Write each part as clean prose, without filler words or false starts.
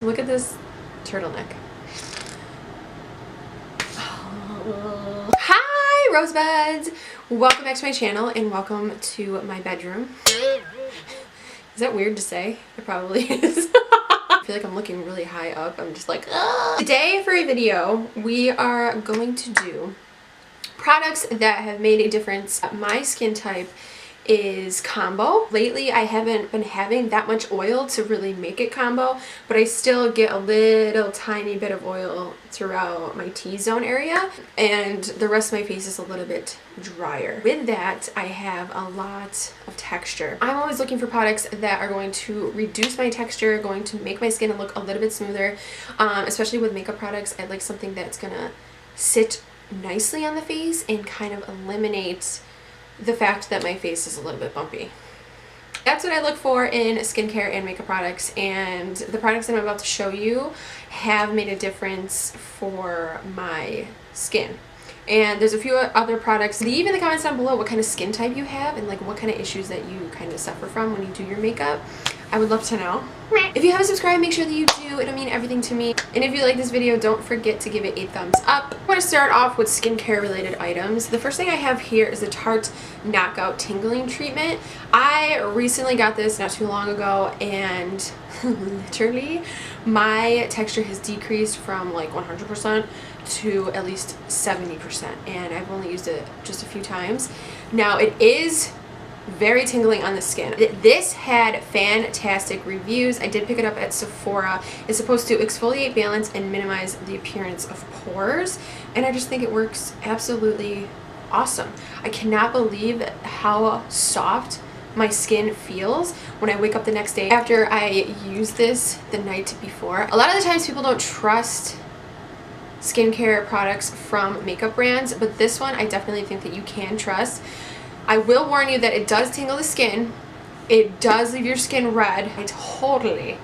Look at this turtleneck. Hi, Rosebuds! Welcome back to my channel and welcome to my bedroom. Is that weird to say? It probably is. I feel like I'm looking really high up. I'm just like, ugh. Today for a video, we are going to do products that have made a difference. My skin type is combo. Lately I haven't been having that much oil to really make it combo, but I still get a little tiny bit of oil throughout my T-zone area, and the rest of my face is a little bit drier. With that, I have a lot of texture. I'm always looking for products that are going to reduce my texture, going to make my skin look a little bit smoother, especially with makeup products. I like something that's gonna sit nicely on the face and kind of eliminate the fact that my face is a little bit bumpy. That's what I look for in skincare and makeup products, and the products that I'm about to show you have made a difference for my skin. And there's a few other products. Leave in the comments down below what kind of skin type you have and like what kind of issues that you kind of suffer from when you do your makeup. I would love to know. If you haven't subscribed, make sure that you do. It'll mean everything to me. And if you like this video, don't forget to give it a thumbs up. I'm going to start off with skincare related items. The first thing I have here is the Tarte Knockout Tingling Treatment. I recently got this not too long ago, and literally my texture has decreased from like 100% to at least 70%, and I've only used it just a few times. Now it is very tingling on the skin. This had fantastic reviews. I did pick it up at Sephora. It's supposed to exfoliate, balance, and minimize the appearance of pores, and I just think it works absolutely awesome. I cannot believe how soft my skin feels when I wake up the next day after I use this the night before. A lot of the times people don't trust skincare products from makeup brands, but this one I definitely think that you can trust. I will warn you that it does tingle the skin. It does leave your skin red. I totally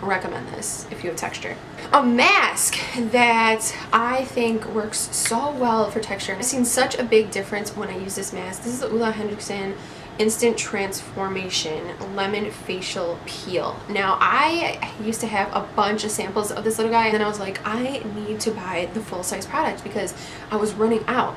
recommend this if you have texture. A mask that I think works so well for texture. I've seen such a big difference when I use this mask. This is the Lula Hendrickson Instant Transformation Lemon Facial Peel. Now I used to have a bunch of samples of this little guy, and then I was like, I need to buy the full-size product because I was running out.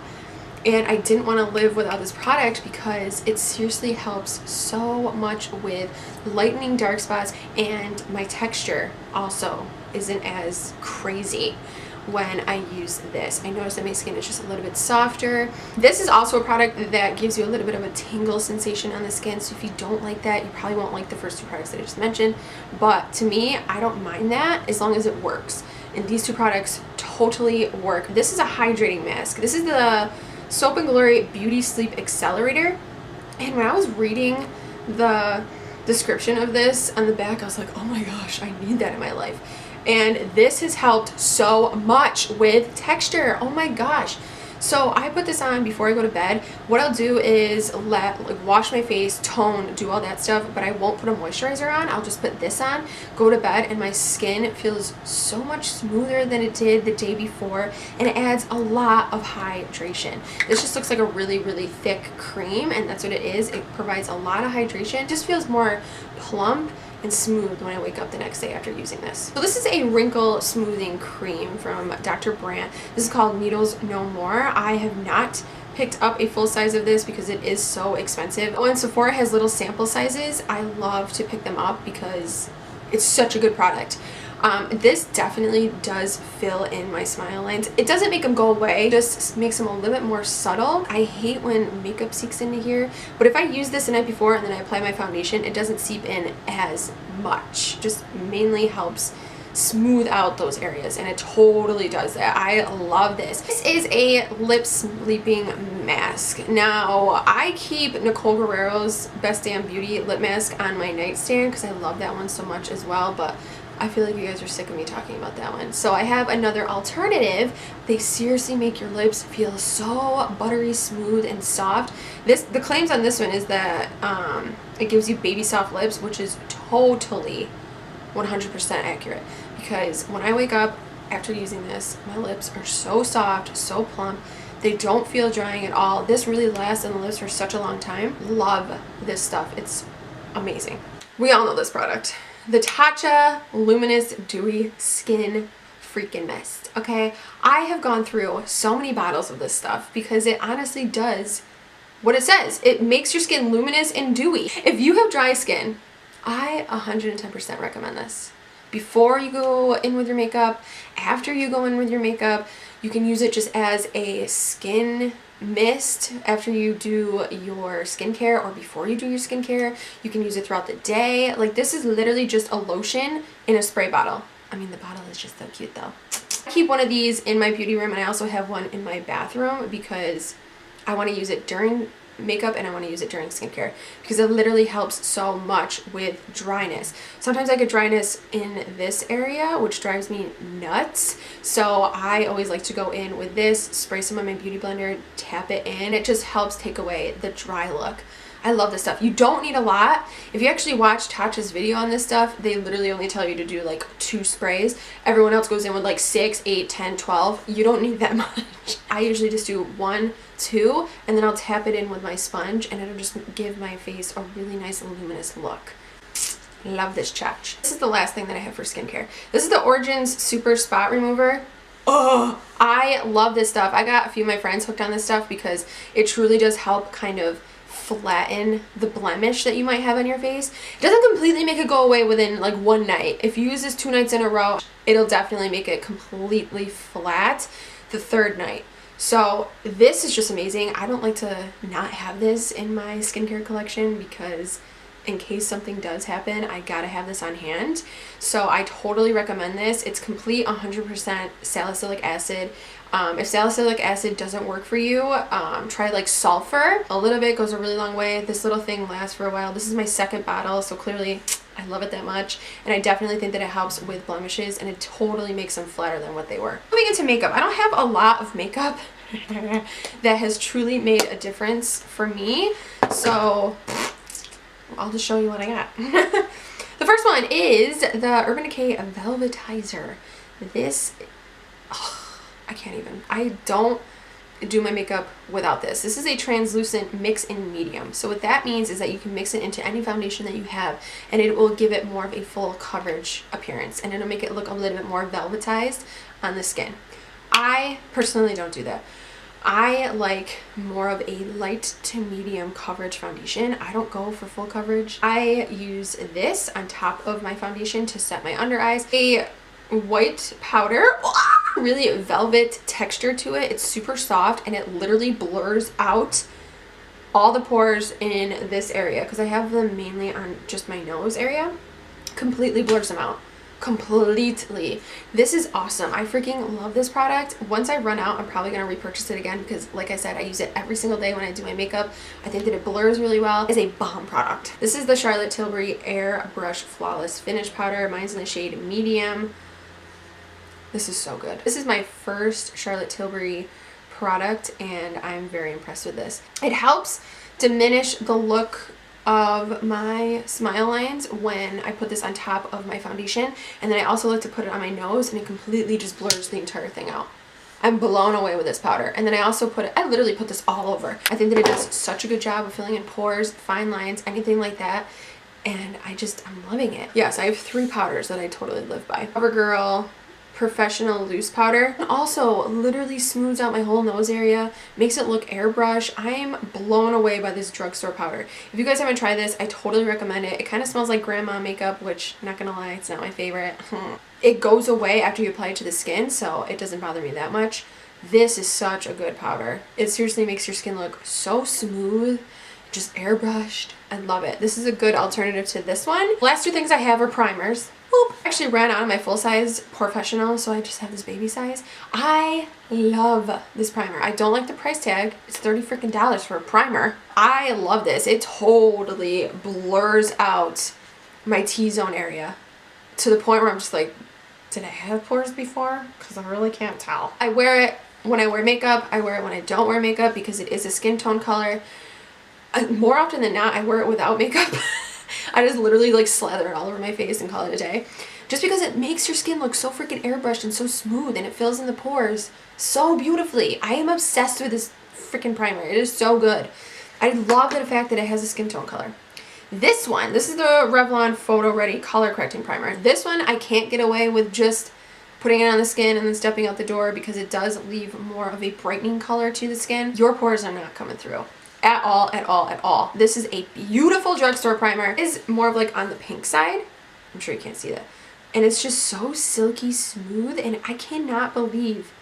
And I didn't want to live without this product because it seriously helps so much with lightening dark spots, and my texture also isn't as crazy when I use this. I notice that my skin is just a little bit softer. This is also a product that gives you a little bit of a tingle sensation on the skin, so if you don't like that, you probably won't like the first two products that I just mentioned. But to me, I don't mind that as long as it works. And these two products totally work. This is a hydrating mask. This is the Soap and Glory Beauty Sleep Accelerator, and when I was reading the description of this on the back, I was like, oh my gosh, I need that in my life. And this has helped so much with texture. Oh my gosh. So I put this on before I go to bed. What I'll do is wash my face, tone, do all that stuff, but I won't put a moisturizer on. I'll just put this on, go to bed, and my skin feels so much smoother than it did the day before, and it adds a lot of hydration. This just looks like a really, really thick cream, and that's what it is. It provides a lot of hydration. It just feels more plump and smooth when I wake up the next day after using this. So this is a wrinkle smoothing cream from Dr. Brandt. This is called Needles No More. I have not picked up a full size of this because it is so expensive. When Sephora has little sample sizes, I love to pick them up because it's such a good product. This definitely does fill in my smile lines. It doesn't make them go away, it just makes them a little bit more subtle. I hate when makeup seeps into here, but if I use this the night before and then I apply my foundation, it doesn't seep in as much. Just mainly helps smooth out those areas, and it totally does that. I love this. This is a lip sleeping mask. Now I keep Nicole Guerrero's Best Damn Beauty lip mask on my nightstand because I love that one so much as well, but I feel like you guys are sick of me talking about that one. So I have another alternative. They seriously make your lips feel so buttery smooth and soft. The claims on this one is that it gives you baby soft lips, which is totally 100% accurate, because when I wake up after using this, my lips are so soft, so plump. They don't feel drying at all. This really lasts on the lips for such a long time. Love this stuff. It's amazing. We all know this product. the Tatcha Luminous Dewy Skin freaking mist. Okay, I have gone through so many bottles of this stuff because it honestly does what it says. It makes your skin luminous and dewy. If you have dry skin, I 110% recommend this. Before you go in with your makeup, after you go in with your makeup, you can use it just as a skin mist after you do your skincare or before you do your skincare. You can use it throughout the day. Like, this is literally just a lotion in a spray bottle. I mean, the bottle is just so cute though. I keep one of these in my beauty room, and I also have one in my bathroom because I want to use it during makeup and I want to use it during skincare because it literally helps so much with dryness. Sometimes I get dryness in this area, which drives me nuts. So I always like to go in with this, spray some of my beauty blender, tap it in. It just helps take away the dry look. I love this stuff. You don't need a lot. If you actually watch Tatcha's video on this stuff, they literally only tell you to do like 2 sprays. Everyone else goes in with like 6, 8, 10, 12. You don't need that much. I usually just do 1, 2, and then I'll tap it in with my sponge, and it'll just give my face a really nice luminous look. Love this chatch. This is the last thing that I have for skincare. This is the Origins Super Spot Remover. Oh, I love this stuff. I got a few of my friends hooked on this stuff because it truly does help kind of flatten the blemish that you might have on your face. It doesn't completely make it go away within like 1 night. If you use this 2 nights in a row, it'll definitely make it completely flat the 3rd night. So this is just amazing. I don't like to not have this in my skincare collection because in case something does happen, I gotta have this on hand. So I totally recommend this. It's complete 100% salicylic acid. If salicylic acid doesn't work for you, try like sulfur. A little bit goes a really long way. This little thing lasts for a while. This is my 2nd bottle, so clearly I love it that much. And I definitely think that it helps with blemishes, and it totally makes them flatter than what they were. Moving into makeup, I don't have a lot of makeup that has truly made a difference for me. So I'll just show you what I got. The first one is the Urban Decay Velvetizer. This, I can't even. I don't do my makeup without this. This is a translucent mix in medium. So what that means is that you can mix it into any foundation that you have, and it will give it more of a full coverage appearance, and it'll make it look a little bit more velvetized on the skin. I personally don't do that. I like more of a light to medium coverage foundation. I don't go for full coverage. I use this on top of my foundation to set my under eyes. A white powder, really velvet texture to it. It's super soft, and it literally blurs out all the pores in this area because I have them mainly on just my nose area. Completely blurs them out. Completely. This is awesome. I freaking love this product. Once I run out, I'm probably going to repurchase it again because, like I said, I use it every single day when I do my makeup. I think that it blurs really well. It's a bomb product. This is the Charlotte Tilbury Airbrush Flawless Finish Powder. Mine's in the shade medium. This is so good. This is my first Charlotte Tilbury product, and I'm very impressed with this. It helps diminish the look of my smile lines when I put this on top of my foundation, and then I also like to put it on my nose, and it completely just blurs the entire thing out. I'm blown away with this powder. And then I also put it, I literally put this all over. I think that it does such a good job of filling in pores, fine lines, anything like that, and I'm loving it. Yes, I have 3 powders that I totally live by. CoverGirl Professional Loose Powder. And also literally smooths out my whole nose area, makes it look airbrush. I'm blown away by this drugstore powder. If you guys haven't tried this, I totally recommend it. It kind of smells like grandma makeup, which, not gonna lie, it's not my favorite. It goes away after you apply it to the skin, so it doesn't bother me that much. This is such a good powder. It seriously makes your skin look so smooth, just airbrushed. I love it. This is a good alternative to this one. Last 2 things I have are primers. Oop. I actually ran out of my full-size Professional, so I just have this baby size. I love this primer. I don't like the price tag. It's $30 freaking for a primer. I love this. It totally blurs out my T-zone area to the point where I'm just like, did I have pores before? Because I really can't tell. I wear it when I wear makeup. I wear it when I don't wear makeup because it is a skin tone color. More often than not, I wear it without makeup. I just literally like slather it all over my face and call it a day. Just because it makes your skin look so freaking airbrushed and so smooth, and it fills in the pores so beautifully. I am obsessed with this freaking primer. It is so good. I love the fact that it has a skin tone color. This one, this is the Revlon Photo Ready Color Correcting Primer. This one I can't get away with just putting it on the skin and then stepping out the door because it does leave more of a brightening color to the skin. Your pores are not coming through. At all, at all, at all. This is a beautiful drugstore primer. It is more of like on the pink side. I'm sure you can't see that. And it's just so silky smooth, and I cannot believe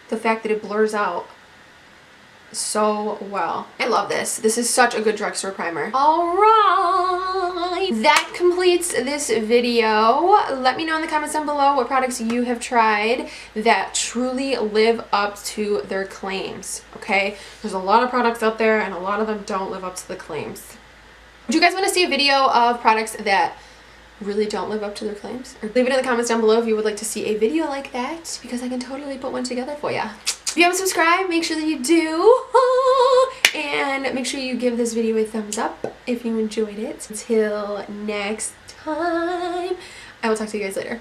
the fact that it blurs out so well. I love this. This is such a good drugstore primer. Alright, that completes this video. Let me know in the comments down below what products you have tried that truly live up to their claims, okay? There's a lot of products out there and a lot of them don't live up to the claims. Would you guys want to see a video of products that really don't live up to their claims? Or leave it in the comments down below if you would like to see a video like that, because I can totally put one together for you. If you haven't subscribed, make sure that you do. And make sure you give this video a thumbs up if you enjoyed it. Until next time, I will talk to you guys later.